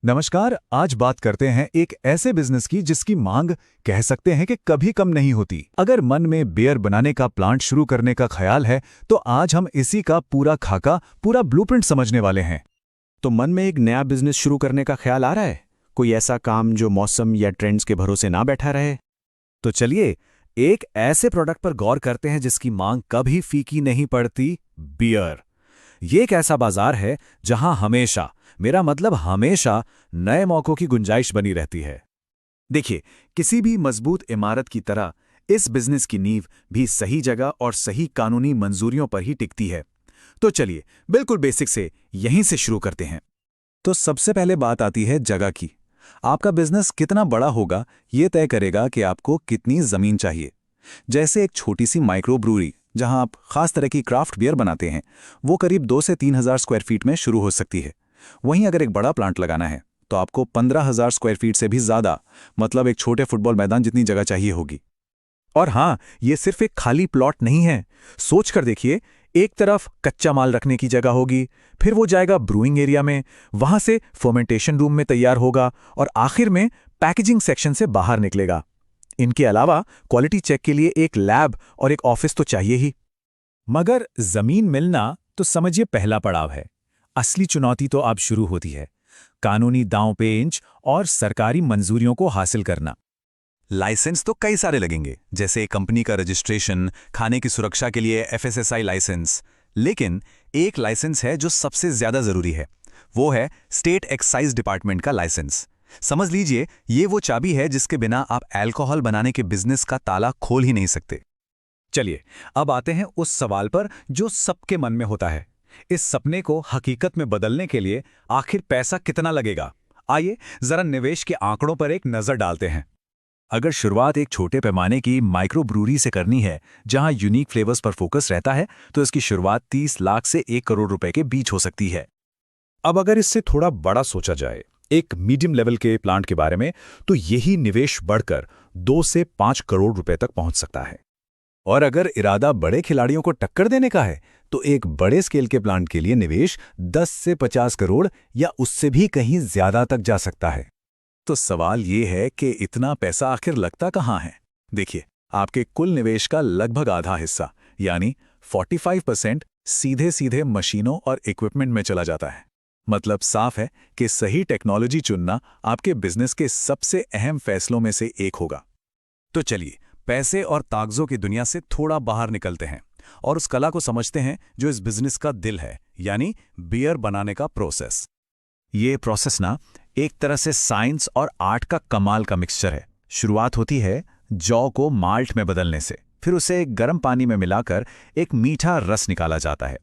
नमस्कार। आज बात करते हैं एक ऐसे बिजनेस की जिसकी मांग कह सकते हैं कि कभी कम नहीं होती। अगर मन में बियर बनाने का प्लांट शुरू करने का ख्याल है तो आज हम इसी का पूरा खाका, पूरा ब्लूप्रिंट समझने वाले हैं। तो मन में एक नया बिजनेस शुरू करने का ख्याल आ रहा है? कोई ऐसा काम जो मौसम या ट्रेंड्स के भरोसे ना बैठा रहे? तो चलिए एक ऐसे प्रोडक्ट पर गौर करते हैं जिसकी मांग कभी फीकी नहीं पड़ती, बियर। ये एक ऐसा बाजार है जहां हमेशा, मेरा मतलब हमेशा, नए मौकों की गुंजाइश बनी रहती है। देखिए, किसी भी मजबूत इमारत की तरह इस बिजनेस की नींव भी सही जगह और सही कानूनी मंजूरियों पर ही टिकती है। तो चलिए बिल्कुल बेसिक से यहीं से शुरू करते हैं। तो सबसे पहले बात आती है जगह की। आपका बिजनेस कितना बड़ा होगा ये तय करेगा कि आपको कितनी जमीन चाहिए। जैसे एक छोटी सी माइक्रो ब्रूअरी जहां आप खास तरह की क्राफ्ट बियर बनाते हैं, वो करीब 2 से 3 हज़ार स्क्वायर फीट में शुरू हो सकती है। वहीं अगर एक बड़ा प्लांट लगाना है तो आपको 15,000 स्क्वायर फीट से भी ज्यादा, मतलब एक छोटे फुटबॉल मैदान जितनी जगह चाहिए होगी। और हाँ, ये सिर्फ एक खाली प्लॉट नहीं है। सोच कर देखिए, एक तरफ कच्चा माल रखने की जगह होगी, फिर वो जाएगा ब्रूइंग एरिया में, वहां से फर्मेंटेशन रूम में तैयार होगा और आखिर में पैकेजिंग सेक्शन से बाहर निकलेगा। इनके अलावा क्वालिटी चेक के लिए एक लैब और एक ऑफिस तो चाहिए ही। मगर जमीन मिलना तो समझिए पहला पड़ाव है। असली चुनौती तो अब शुरू होती है, कानूनी दांव पेंच और सरकारी मंजूरियों को हासिल करना। लाइसेंस तो कई सारे लगेंगे, जैसे कंपनी का रजिस्ट्रेशन, खाने की सुरक्षा के लिए FSSAI लाइसेंस। लेकिन एक लाइसेंस है जो सबसे ज्यादा जरूरी है, वो है स्टेट एक्साइज डिपार्टमेंट का लाइसेंस। समझ लीजिए, ये वो चाबी है जिसके बिना आप अल्कोहल बनाने के बिजनेस का ताला खोल ही नहीं सकते। चलिए अब आते हैं उस सवाल पर जो सबके मन में होता है। इस सपने को हकीकत में बदलने के लिए आखिर पैसा कितना लगेगा? आइए जरा निवेश के आंकड़ों पर एक नजर डालते हैं। अगर शुरुआत एक छोटे पैमाने की माइक्रो ब्रूअरी से करनी है जहां यूनिक फ्लेवर्स पर फोकस रहता है, तो इसकी शुरुआत 30 लाख से 1 करोड़ रुपए के बीच हो सकती है। अब अगर इससे थोड़ा बड़ा सोचा जाए, एक मीडियम लेवल के प्लांट के बारे में, तो यही निवेश बढ़कर 2 से 5 करोड़ रुपए तक पहुंच सकता है। और अगर इरादा बड़े खिलाड़ियों को टक्कर देने का है, तो एक बड़े स्केल के प्लांट के लिए निवेश 10 से 50 करोड़ या उससे भी कहीं ज्यादा तक जा सकता है। तो सवाल ये है कि इतना पैसा आखिर लगता कहाँ है? देखिए, आपके कुल निवेश का लगभग आधा हिस्सा, यानी 45% सीधे सीधे मशीनों और इक्विपमेंट में चला जाता है। मतलब साफ है कि सही टेक्नोलॉजी चुनना आपके बिजनेस के सबसे अहम फैसलों में से एक होगा। तो चलिए पैसे और तागजों की दुनिया से थोड़ा बाहर निकलते हैं और उस कला को समझते हैं जो इस बिजनेस का दिल है, यानी बियर बनाने का प्रोसेस। ये प्रोसेस ना एक तरह से साइंस और आर्ट का कमाल का मिक्सचर है। शुरुआत होती है जौ को माल्ट में बदलने से, फिर उसे एक गर्म पानी में मिलाकर एक मीठा रस निकाला जाता है।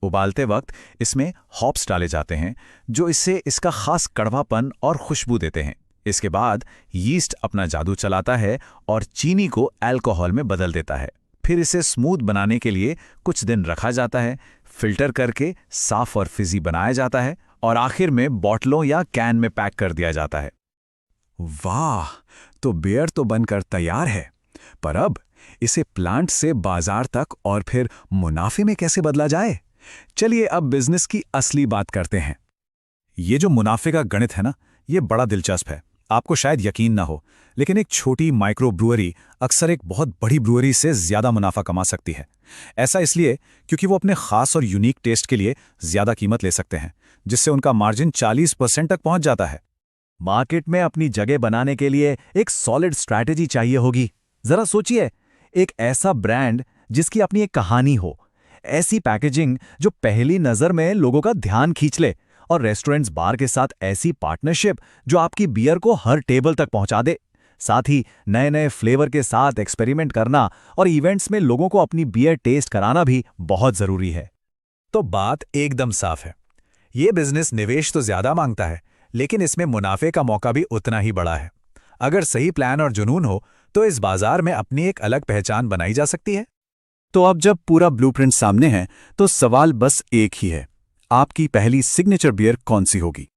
उबालते वक्त इसमें हॉप्स डाले जाते हैं जो इससे इसका खास कड़वापन और खुशबू देते हैं। इसके बाद यीस्ट अपना जादू चलाता है और चीनी को अल्कोहल में बदल देता है। फिर इसे स्मूथ बनाने के लिए कुछ दिन रखा जाता है, फिल्टर करके साफ और फिजी बनाया जाता है और आखिर में बॉटलों या कैन में पैक कर दिया जाता है। वाह, तो बियर तो बनकर तैयार है, पर अब इसे प्लांट से बाजार तक और फिर मुनाफे में कैसे बदला जाए? चलिए अब बिजनेस की असली बात करते हैं। ये जो मुनाफे का गणित है ना, ये बड़ा दिलचस्प है। आपको शायद यकीन ना हो, लेकिन एक छोटी माइक्रो ब्रूअरी अक्सर एक बहुत बड़ी ब्रूअरी से ज्यादा मुनाफा कमा सकती है। ऐसा इसलिए क्योंकि वो अपने खास और यूनिक टेस्ट के लिए ज्यादा कीमत ले सकते हैं, जिससे उनका मार्जिन 40% तक पहुंच जाता है। मार्केट में अपनी जगह बनाने के लिए एक सॉलिड स्ट्रैटेजी चाहिए होगी। जरा सोचिए, एक ऐसा ब्रांड जिसकी अपनी एक कहानी हो, ऐसी पैकेजिंग जो पहली नजर में लोगों का ध्यान खींच ले, और रेस्टोरेंट्स बार के साथ ऐसी पार्टनरशिप जो आपकी बियर को हर टेबल तक पहुंचा दे। साथ ही नए नए फ्लेवर के साथ एक्सपेरिमेंट करना और इवेंट्स में लोगों को अपनी बियर टेस्ट कराना भी बहुत जरूरी है। तो बात एकदम साफ है, ये बिजनेस निवेश तो ज्यादा मांगता है, लेकिन इसमें मुनाफे का मौका भी उतना ही बड़ा है। अगर सही प्लान और जुनून हो तो इस बाजार में अपनी एक अलग पहचान बनाई जा सकती है। तो अब जब पूरा ब्लूप्रिंट सामने है, तो सवाल बस एक ही है, आपकी पहली सिग्नेचर बियर कौन सी होगी?